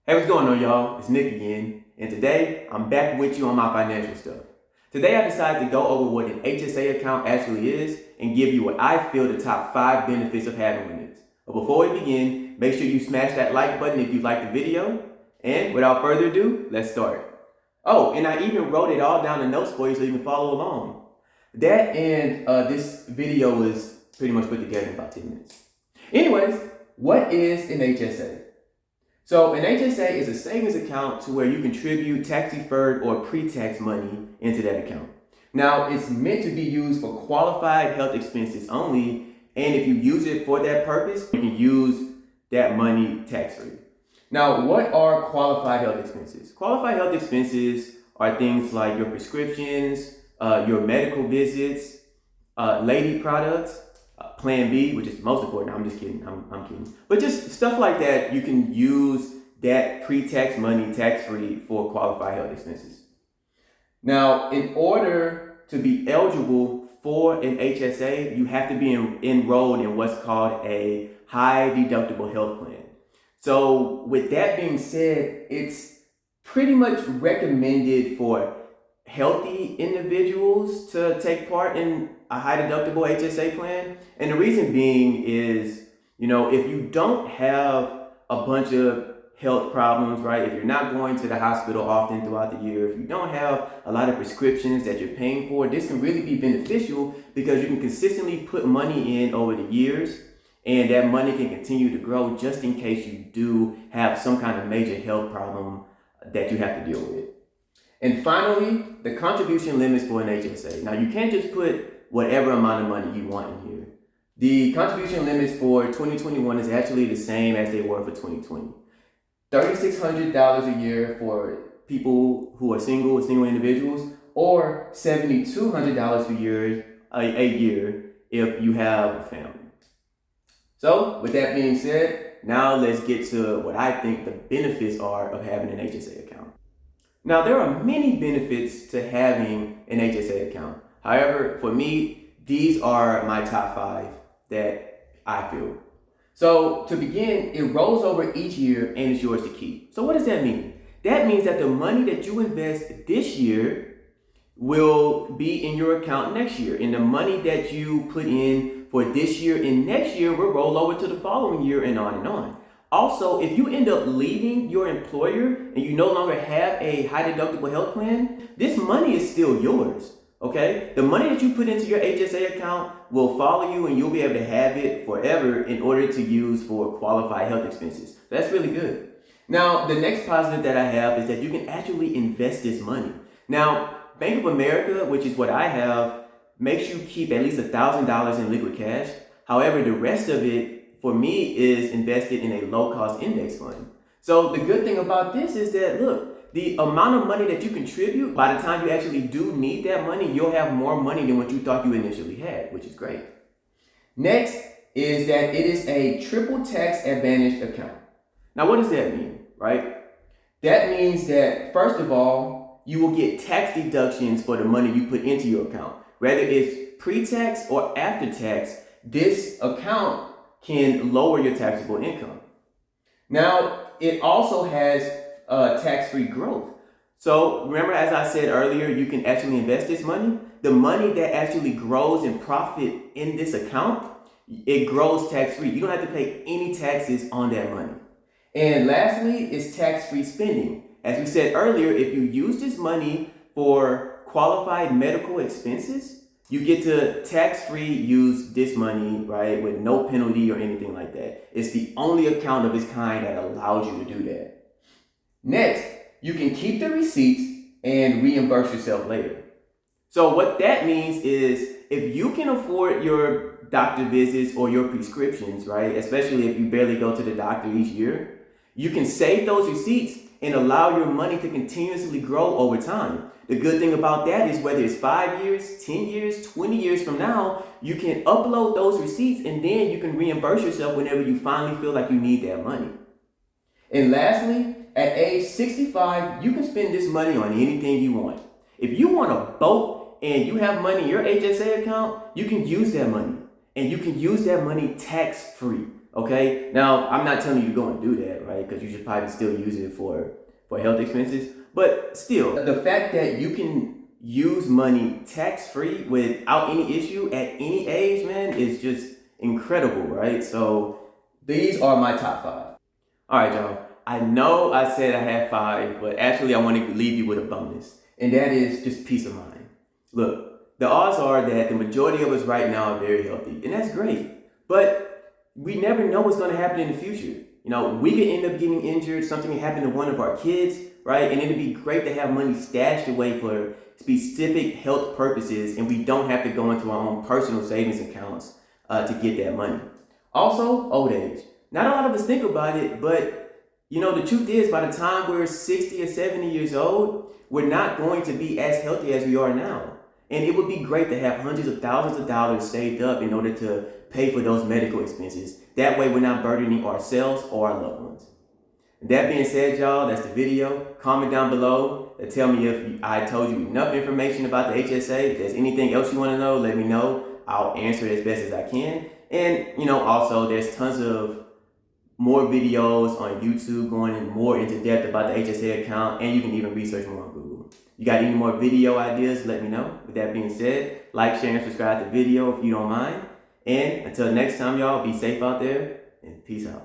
Hey, what's going on, y'all? It's Nick again, and today I'm back with you on my financial stuff. Today I decided to go over what an HSA account actually is and give you what I feel the top 5 benefits of having one is. But before we begin, make sure you smash that like button if you liked the video. And without further ado, let's start. Oh, and I even wrote it all down in notes for you so you can follow along. That and this video was pretty much put together in about 10 minutes. Anyways, what is an HSA? So an HSA is a savings account to where you contribute tax-deferred or pre-tax money into that account. Now, it's meant to be used for qualified health expenses only, and if you use it for that purpose, you can use that money tax-free. Now, what are qualified health expenses? Qualified health expenses are things like your prescriptions, your medical visits, lady products, Plan B, which is the most important. I'm just kidding. I'm kidding. But just stuff like that, you can use that pre-tax money tax-free for qualified health expenses. Now, in order to be eligible for an HSA, you have to be enrolled in what's called a high deductible health plan. So with that being said, it's pretty much recommended for healthy individuals to take part in a high deductible HSA plan. And the reason being is, if you don't have a bunch of health problems, right? If you're not going to the hospital often throughout the year, if you don't have a lot of prescriptions that you're paying for, this can really be beneficial because you can consistently put money in over the years, and that money can continue to grow just in case you do have some kind of major health problem that you have to deal with. And finally, the contribution limits for an HSA. Now, you can't just put whatever amount of money you want in here. The contribution limits for 2021 is actually the same as they were for 2020. $3,600 a year for people who are single individuals, or $7,200 a year if you have a family. So, with that being said, now let's get to what I think the benefits are of having an HSA account. Now, there are many benefits to having an HSA account. However, for me, these are my top 5 that I feel. So to begin, it rolls over each year and is yours to keep. So what does that mean? That means that the money that you invest this year will be in your account next year. And the money that you put in for this year and next year will roll over to the following year and on and on. Also, if you end up leaving your employer and you no longer have a high deductible health plan, this money is still yours. Okay? The money that you put into your HSA account will follow you and you'll be able to have it forever in order to use for qualified health expenses. That's really good. Now, the next positive that I have is that you can actually invest this money. Now, Bank of America, which is what I have, makes you keep at least $1,000 in liquid cash. However, the rest of it, for me, is invested in a low-cost index fund. So the good thing about this is that, look, the amount of money that you contribute, by the time you actually do need that money, you'll have more money than what you thought you initially had, which is great. Next is that it is a triple tax advantaged account. Now, what does that mean, right? That means that, first of all, you will get tax deductions for the money you put into your account. Whether it's pre-tax or after-tax, this account can lower your taxable income. Now, it also has tax-free growth. So remember, as I said earlier, you can actually invest this money. The money that actually grows in profit in this account, it grows tax-free. You don't have to pay any taxes on that money. And lastly, is tax-free spending. As we said earlier, if you use this money for qualified medical expenses, you get to tax-free use this money, right, with no penalty or anything like that. It's the only account of its kind that allows you to do that. Next, you can keep the receipts and reimburse yourself later. So what that means is if you can afford your doctor visits or your prescriptions, right, especially if you barely go to the doctor each year, you can save those receipts and allow your money to continuously grow over time. The good thing about that is whether it's 5 years, 10 years, 20 years from now, you can upload those receipts and then you can reimburse yourself whenever you finally feel like you need that money. And lastly, at age 65, you can spend this money on anything you want. If you want a boat and you have money in your HSA account, you can use that money. And you can use that money tax-free. Okay, now I'm not telling you to go and do that, right? Because you should probably still use it for health expenses. But still, the fact that you can use money tax free without any issue at any age, man, is just incredible, right? So these are my top 5. All right, y'all. I know I said I had 5, but actually I want to leave you with a bonus, and that is just peace of mind. Look, the odds are that the majority of us right now are very healthy, and that's great. But we never know what's going to happen in the future. You know, we could end up getting injured, something can happen to one of our kids, right? And it'd be great to have money stashed away for specific health purposes, and we don't have to go into our own personal savings accounts to get that money. Also, old age. Not a lot of us think about it, but you know, the truth is by the time we're 60 or 70 years old, we're not going to be as healthy as we are now. And it would be great to have hundreds of thousands of dollars saved up in order to pay for those medical expenses. That way we're not burdening ourselves or our loved ones. That being said, y'all, that's the video. Comment down below and tell me if I told you enough information about the HSA. If there's anything else you want to know, let me know. I'll answer it as best as I can. And, you know, also there's tons of more videos on YouTube going in more into depth about the HSA account, and you can even research more on Google. You got any more video ideas, let me know. With that being said, like, share, and subscribe to the video if you don't mind. And until next time, y'all, be safe out there, and peace out.